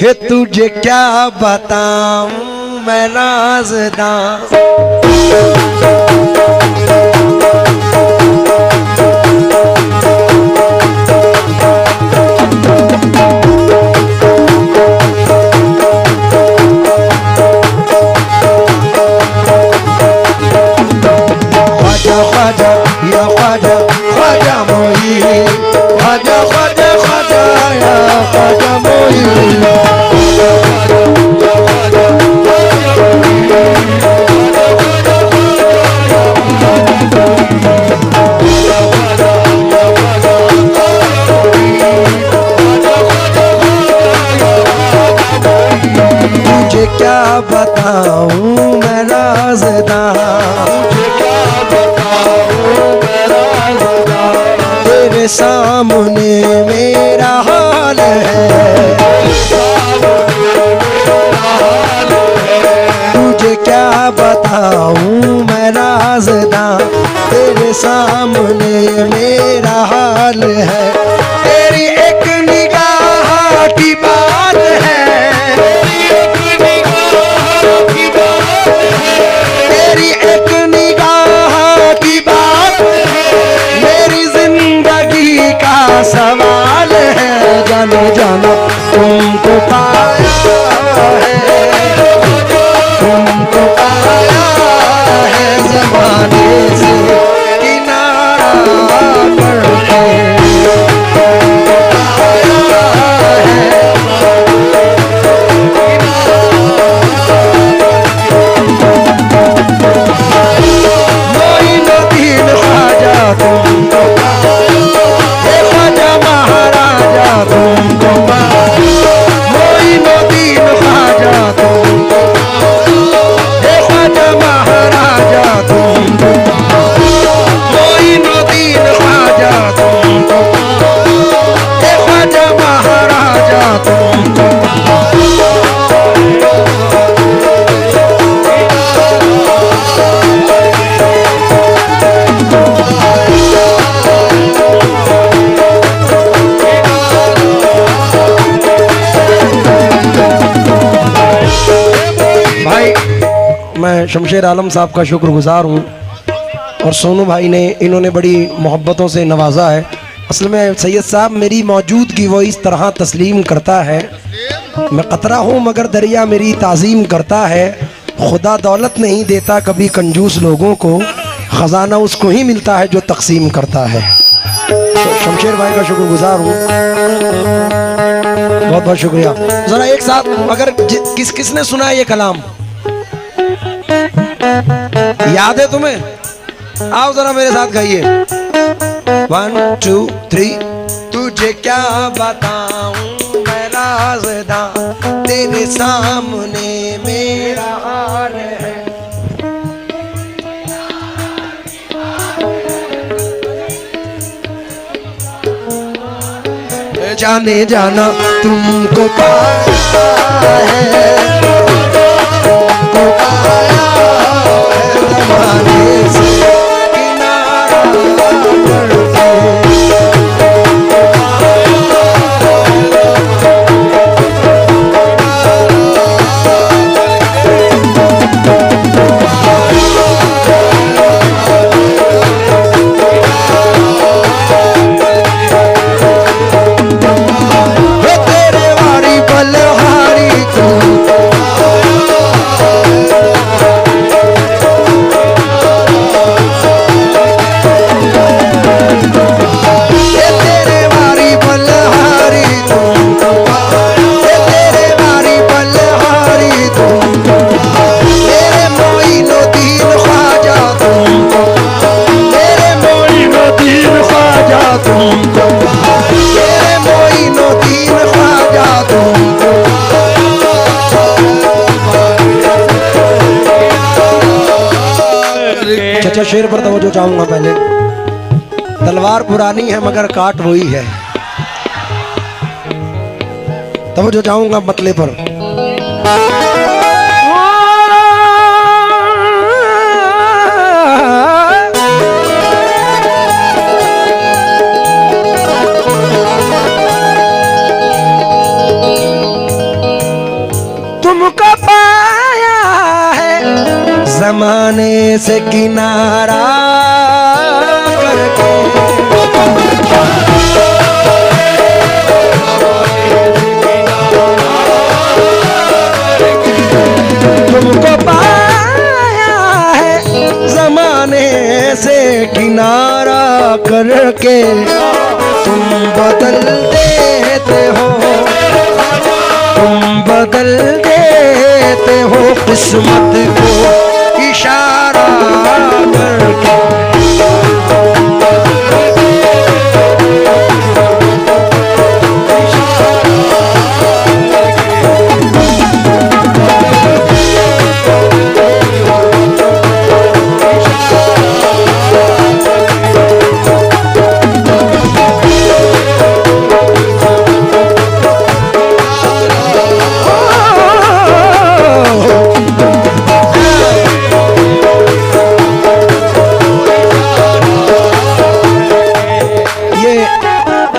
हे तुझे क्या बताऊं मैं राज़दां। ख्वाजा ख्वाजा या ख्वाजा ख्वाजा मोई, ख्वाजा ख्वाजा ख्वाजा या ख्वाजा मोई। तुझे क्या बताऊं मैं राज़दां, तेरे सामने मेरा हाल है। तुझे क्या बताऊं मैं राज़दां, तेरे सामने मेरा हाल है। तेरी एक निगाह की बात है, तेरी एक निगाह की बात मेरी जिंदगी का सवाल है। जानो जानो तुमको पाया है, तुमको पाया है ज़माने से किनारा करके। मैं शमशेर आलम साहब का शुक्रगुजार हूँ और सोनू भाई ने इन्होंने बड़ी मोहब्बतों से नवाजा है। असल में सैयद साहब मेरी मौजूदगी वो इस तरह तस्लीम करता है, मैं कतरा हूँ मगर दरिया मेरी ताज़ीम करता है। खुदा दौलत नहीं देता कभी कंजूस लोगों को, ख़जाना उसको ही मिलता है जो तकसीम करता है। तो शमशेर भाई का शुक्रगुजार हूँ, बहुत बहुत शुक्रिया। ज़रा एक साथ अगर किसने सुना है ये कलाम, याद है तुम्हें? आओ जरा मेरे साथ गाइए। 1 2 3। तुझे क्या बताऊं मैं राज़दां, तेरे सामने मेरा हाल है। जाने जाना तुमको पाया है, तुमको पाया है ज़माने से किनारा करके। अच्छा शेर पर तवज्जो चाहूंगा। पहले तलवार पुरानी है मगर काट वही है, तवज्जो चाहूंगा मतले पर। जमाने से किनारा करके तुमको पाया है जमाने से किनारा करके, तुम बदल देते हो, तुम बदल देते हो किस्मत को इशारा करके।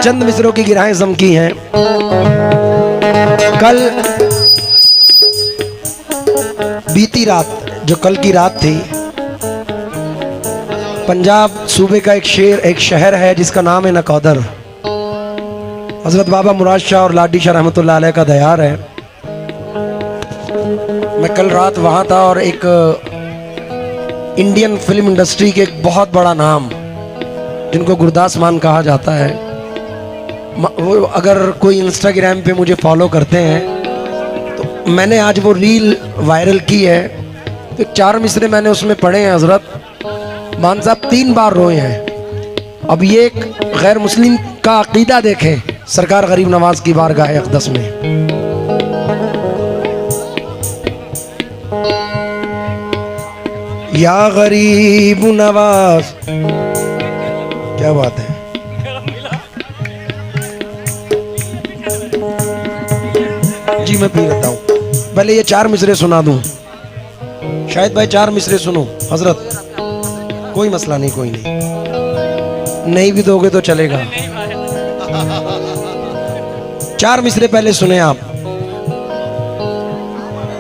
चंद मिसरों की गिराएं जमकी हैं। कल बीती रात, जो कल की रात थी, पंजाब सूबे का एक शहर है जिसका नाम है नकोदर। हजरत बाबा मुराद शाह और लाडी शाह रहमतुल्लाह अलैह का दयार है। मैं कल रात वहां था और एक इंडियन फिल्म इंडस्ट्री के एक बहुत बड़ा नाम, जिनको गुरदास मान कहा जाता है, वो अगर कोई इंस्टाग्राम पे मुझे फॉलो करते हैं तो मैंने आज वो रील वायरल की है। तो 4 मिसरे मैंने उसमें पढ़े हैं। हजरत मान साहब 3 बार रोए हैं। अब ये एक गैर मुस्लिम का अकीदा देखें सरकार गरीब नवाज की बारगाह अक़दस में। या गरीब नवाज, क्या बात है। जी मैं पी लेता हूँ, पहले ये 4 मिसरे सुना दूं। शायद भाई 4 मिसरे सुनो। हजरत कोई मसला नहीं, कोई नहीं भी दोगे तो चलेगा। 4 मिसरे पहले सुने आप।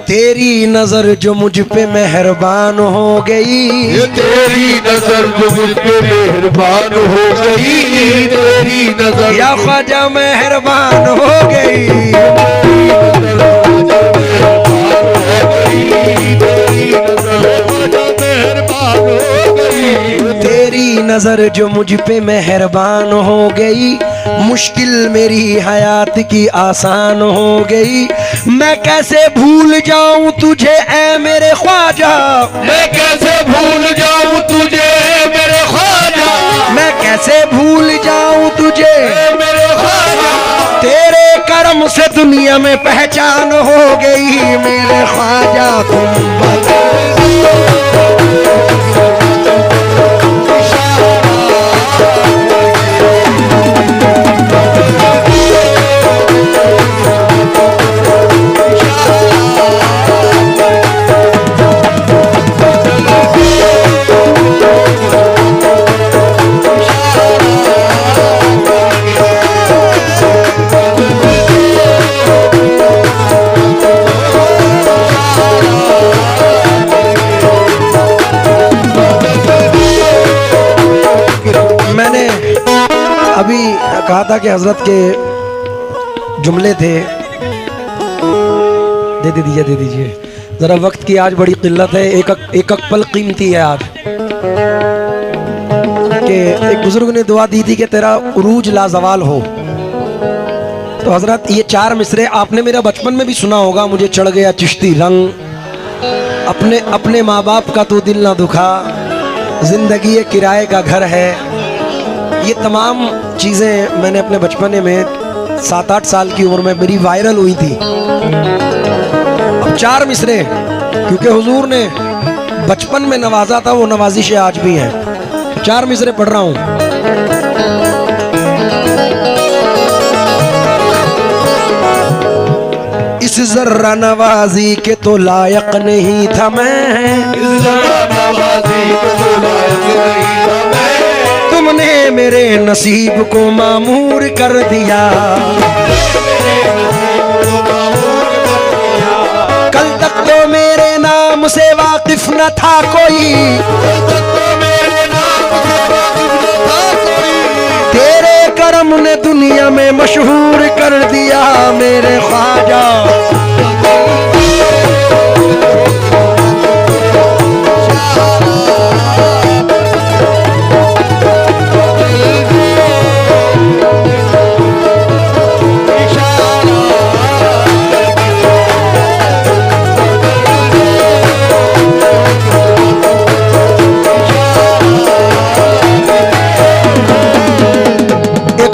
तेरी नजर जो मुझ पे मेहरबान हो गई, ये तेरी नजर जो मुझ पे मेहरबान हो गई, तेरी नजर या ख्वाजा मेहरबान हो गई, तेरी नजर जो मुझ पे मेहरबान हो गई, मुश्किल मेरी हयात की आसान हो गई। मैं कैसे भूल जाऊं तुझे ऐ मेरे ख्वाजा, मैं कैसे भूल जाऊं तुझे मेरे ख्वाजा, मैं कैसे भूल जाऊं तुझे मेरे ख्वाजा। तेरे कर्म से दुनिया में पहचान हो गई मेरे ख्वाजा। तुम अभी कहा था कि हजरत के जुमले थे, दे दीजिए जरा, वक्त की आज बड़ी किल्लत है। एक पल कीमती है आज। कि एक बुजुर्ग ने दुआ दी थी कि तेरा उरूज लाजवाल हो। तो हजरत ये 4 मिसरे आपने मेरा बचपन में भी सुना होगा। मुझे चढ़ गया चिश्ती रंग, अपने माँ बाप का तो दिल ना दुखा, जिंदगी ये किराए का घर है। ये तमाम चीज़ें मैंने अपने बचपने में 7-8 साल की उम्र में मेरी वायरल हुई थी। अब 4 मिसरे क्योंकि हुजूर ने बचपन में नवाजा था, वो नवाजिशें आज भी हैं। 4 मिसरे पढ़ रहा हूँ। इस जर्रा नवाजी के तो लायक नहीं था मैं, इस जर्रा नवाजी के तो लायक नहीं था मैं, तुमने मेरे नसीब को मामूर कर दिया। कल तक तो मेरे नाम से वाकिफ न था कोई, तेरे करम ने दुनिया में मशहूर कर दिया मेरे ख्वाजा।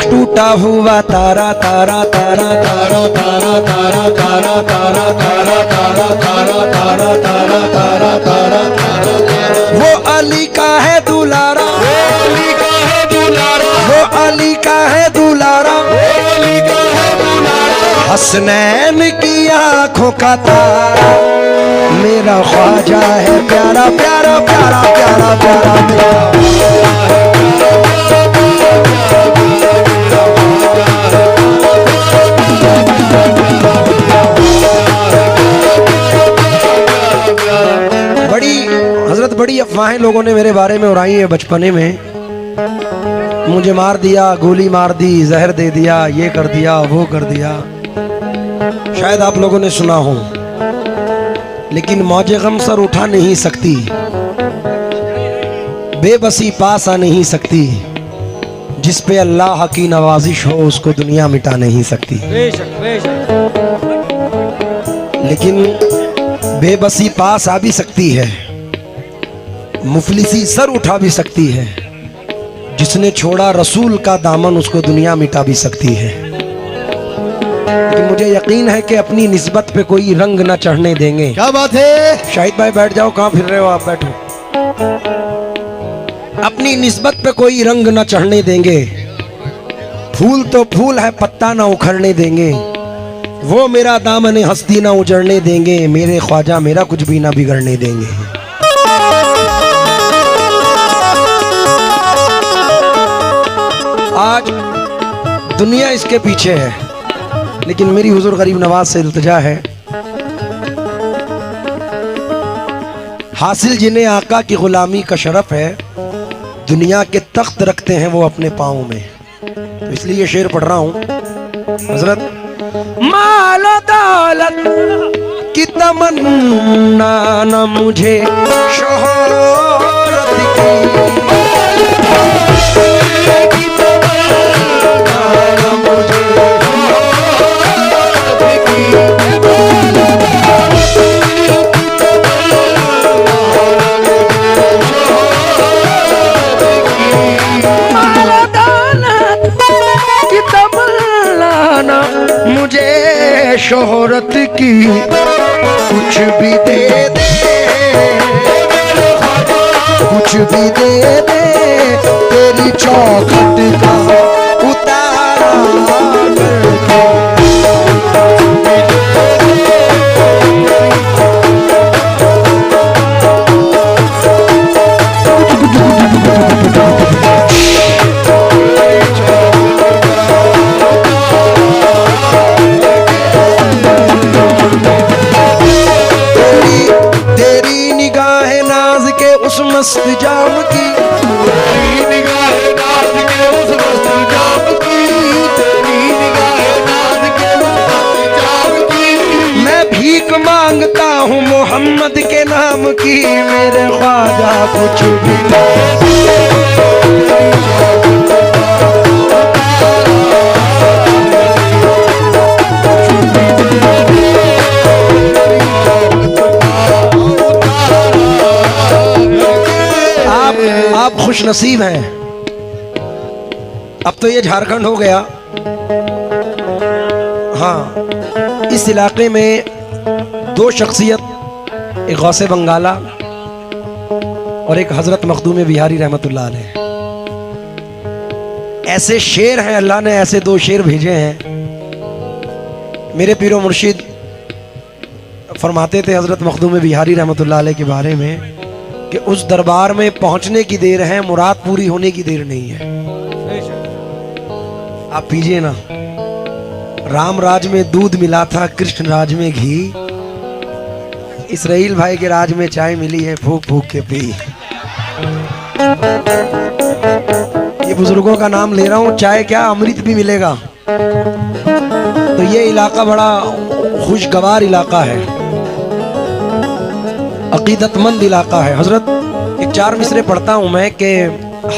टूटा हुआ तारा तारा तारा तारा तारा तारा तारा तारा तारा तारा तारा तारा तारा तारा तारा तारा, वो अली का है दुलारा, वो अली का है दुलारा, वो अली का है दुलारा, वो अली का है दुलारा, हसनैन की आंखों का तारा मेरा ख्वाजा है प्यारा प्यारा प्यारा प्यारा प्यारा प्यारा। बड़ी अफवाहें लोगों ने मेरे बारे में उड़ाई है बचपने में, मुझे मार दिया, गोली मार दी, जहर दे दिया, ये कर दिया, वो कर दिया। शायद आप लोगों ने सुना हो, लेकिन मौजे गम सर उठा नहीं सकती, बेबसी पास आ नहीं सकती, जिस पे अल्लाह की नवाजिश हो उसको दुनिया मिटा नहीं सकती। लेकिन बेबसी पास आ भी सकती है, मुफलिसी सर उठा भी सकती है, जिसने छोड़ा रसूल का दामन उसको दुनिया मिटा भी सकती है। लेकिन मुझे यकीन है कि अपनी निस्बत पे कोई रंग न चढ़ने देंगे। क्या बात है? शाहिद भाई बैठ जाओ, कहाँ फिर रहे हो आप, बैठो। अपनी निस्बत पे कोई रंग न चढ़ने देंगे, फूल तो फूल है पत्ता ना उखड़ने देंगे, वो मेरा दामन हस्ती ना उजड़ने देंगे, मेरे ख्वाजा मेरा कुछ भी ना बिगड़ने देंगे। आज दुनिया इसके पीछे है, लेकिन मेरी हुजूर गरीब नवाज से इल्तिजा है, हासिल जिन्हें आका की गुलामी का शरफ है, दुनिया के तख्त रखते हैं वो अपने पाँव में। तो इसलिए ये शेर पढ़ रहा हूँ। हजरत माल दौलत की तमन्ना न मुझे शोहरत की, मुझे शोहरत की कुछ भी दे दे, कुछ भी दे दे, तेरी चौखट का उतारा करके। उस मस्त जाम की, तेरी निगाह नाज के उस मस्त जाम की, तेरी निगाह नाज के उस मस्त जाम की, मैं भीख मांगता हूँ मोहम्मद के नाम की, मेरे ख्वाजा कुछ भी आप खुश नसीब हैं। अब तो ये झारखंड हो गया। हाँ, इस इलाके में दो शख्सियत, एक गौसे बंगाला और एक हजरत मखदूम बिहारी रहमतुल्लाह अलैह, ऐसे शेर हैं, अल्लाह ने ऐसे दो शेर भेजे हैं। मेरे पीरो मुर्शिद फरमाते थे हजरत मखदूम बिहारी रहमतुल्लाह अलैह के बारे में कि उस दरबार में पहुंचने की देर है, मुराद पूरी होने की देर नहीं है। आप पीजिए ना, राम राज में दूध मिला था, कृष्ण राज में घी, इसराइल भाई के राज में चाय मिली है, फूक फूक के पी। ये बुजुर्गों का नाम ले रहा हूँ, चाय क्या अमृत भी मिलेगा। तो ये इलाका बड़ा खुशगवार इलाका है, अकीदतमंद इलाका है। हजरत एक 4 मिसरे पढ़ता हूँ मैं कि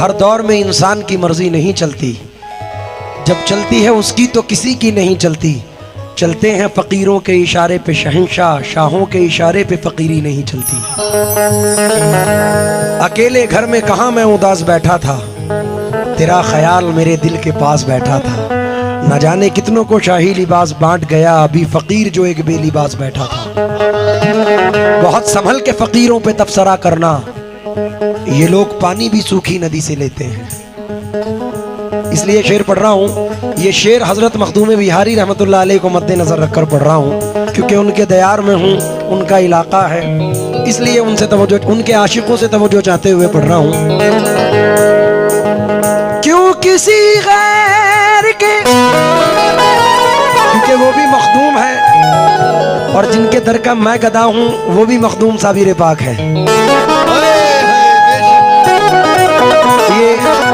हर दौर में इंसान की मर्जी नहीं चलती, जब चलती है उसकी तो किसी की नहीं चलती। चलते हैं फकीरों के इशारे पे शहंशाह, शाहों के इशारे पे फकीरी नहीं चलती। अकेले घर में कहाँ मैं उदास बैठा था, तेरा ख्याल मेरे दिल के पास बैठा था। न जाने कितनों को शाही लिबास बांट गया, अभी फकीर जो एक बेलिबास बैठा था। बहुत संभल के फकीरों पे तबसरा करना, ये लोग पानी भी सूखी नदी से लेते हैं। इसलिए शेर पढ़ रहा हूँ। ये शेर हजरत मखदूम बिहारी रहमतुल्लाह अलैह को मद्देनजर रखकर पढ़ रहा हूँ, क्योंकि उनके दयार में हूँ, उनका इलाका है, इसलिए उनसे तवज्जो, उनके आशिकों से तवज्जो चाहते हुए पढ़ रहा हूँ। क्यों किसी गैर के, क्योंकि वो भी मखदूम है और जिनके दर का मैं गदा हूँ वो भी मखदूम साबिर पाक है। ये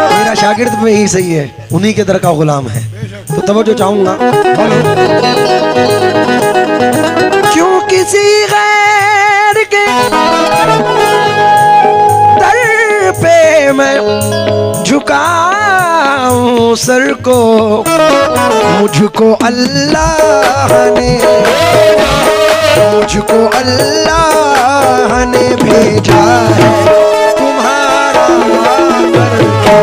मेरा शागिर्द में ही सही है, उन्हीं के दर का गुलाम है, तो तवज्जो चाहूंगा। क्यों किसी गैर के दर पे मैं झुकाऊं सर को, मुझको अल्लाह ने भेजा है तुम्हारा करके।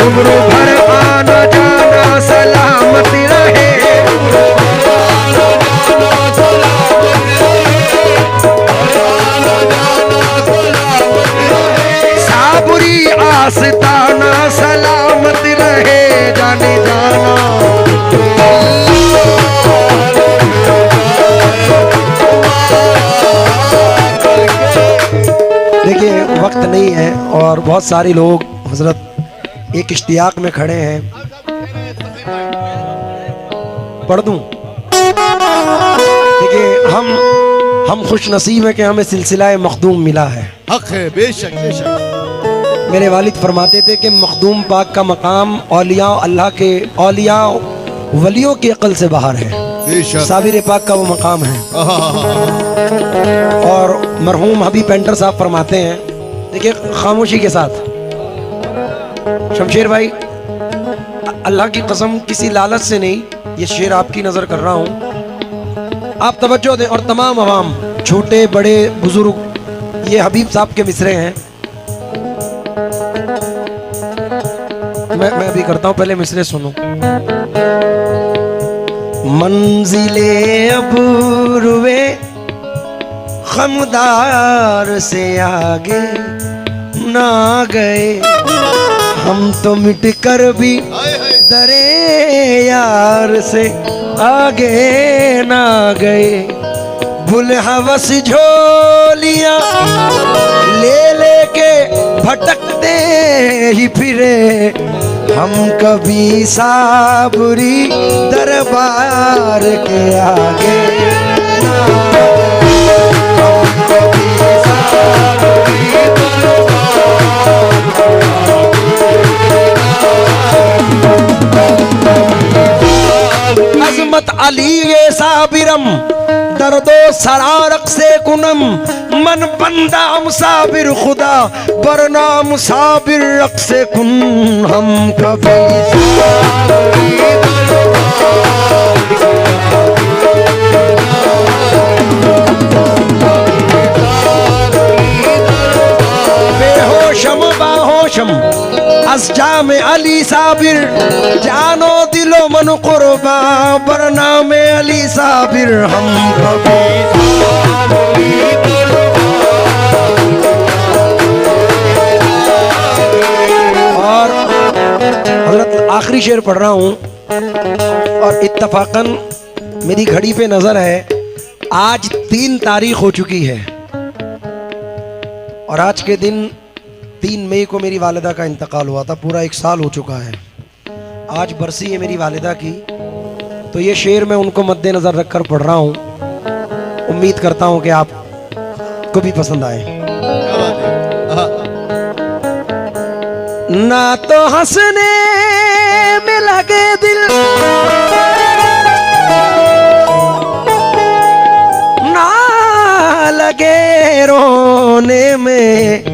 उम्र भर आना जाना सलामत रहे, साबुरी आस्ताना सलामत रहे, जाने जाना। देखिए वक्त नहीं है और बहुत सारे लोग हजरत एक इश्तियाक में खड़े हैं, पढ़ दूं। देखिए हम खुश नसीब है कि हमें सिलसिला मखदूम मिला है। हक है, बेशक बेशक। मेरे वालिद फरमाते थे कि मखदूम पाक का मकाम औलिया अल्लाह के औलिया वलियों की अकल से बाहर है। साबिर पाक का वो मकाम है। और मरहूम हबीब पेंटर साहब फरमाते हैं, देखिए खामोशी के साथ, शमशेर भाई अल्लाह की कसम किसी लालच से नहीं, ये शेर आपकी नजर कर रहा हूँ, आप तवज्जो दें। और तमाम अवाम, छोटे बड़े बुजुर्ग, ये हबीब साहब के मिसरे हैं। मैं भी करता हूँ, पहले मिसरे सुनो। मंजिले अबूरुए खमदार से आगे ना गए, हम तो मिट कर भी दरे यार से आगे ना गए। बुलहवस झोलियां ले लेके भटकते ही फिरे, हम कभी साबरी दरबार के आगे ना गए, हम कभी साबरी अज़मत अली ये साबिरम दर्दो सरारक से कुनम, मन बंदा मुसाबिर खुदा बरना मुसाबिर रक से कुन, हम कभी बेहोशम बाहोशम असजाम अली साबिर, जानो दिलो मन कुर्बा बरनाम अली साबिर, हम कभी और हज़रत आखिरी शेर पढ़ रहा हूँ। और इत्तफाकन मेरी घड़ी पे नजर है, आज 3 तारीख हो चुकी है और आज के दिन 3 मई को मेरी वालिदा का इंतकाल हुआ था, पूरा 1 साल हो चुका है। आज बरसी है मेरी वालिदा की, तो ये शेर मैं उनको मद्देनजर रखकर पढ़ रहा हूँ। उम्मीद करता हूँ कि आपको भी पसंद आए। क्या बात है। हाँ। ना तो हंसने में लगे दिल, ना लगे रोने में,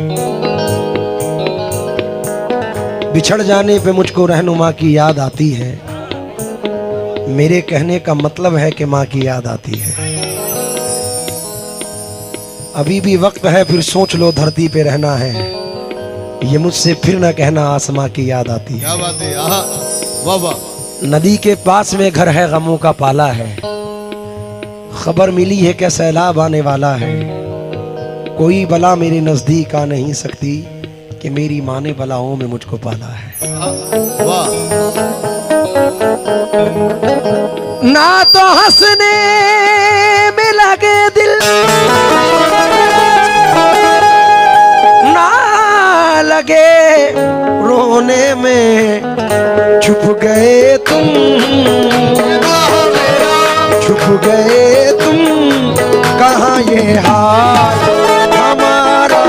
बिछड़ जाने पे मुझको रहनुमा की याद आती है। मेरे कहने का मतलब है कि माँ की याद आती है। अभी भी वक्त है, फिर सोच लो धरती पे रहना है। ये मुझसे फिर न कहना आसमां की याद आती है। क्या बात है। हाँ। वाह वाह। नदी के पास में घर है, गमों का पाला है। खबर मिली है कि सैलाब आने वाला है। कोई बला मेरे नजदीक आ नहीं सकती कि मेरी माँ ने बलाओं में मुझको पाला है। हाँ। वाह। ना तो हंसने में लगे दिल, ना लगे रोने में, छुप गए तुम, छुप गए तुम, कहाँ ये हाल हमारा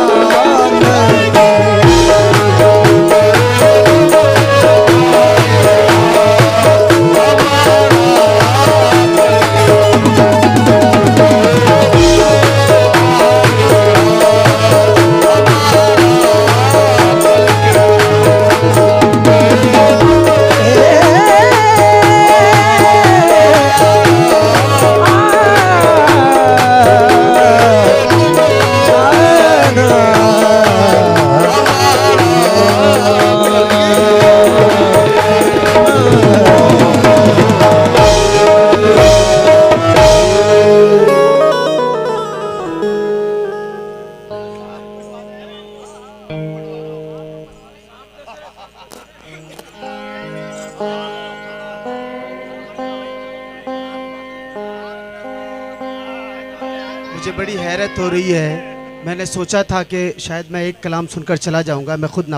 मुझे बड़ी हैरत हो रही है। मैंने सोचा था कि शायद मैं एक कलाम सुनकर चला जाऊंगा, मैं खुद ना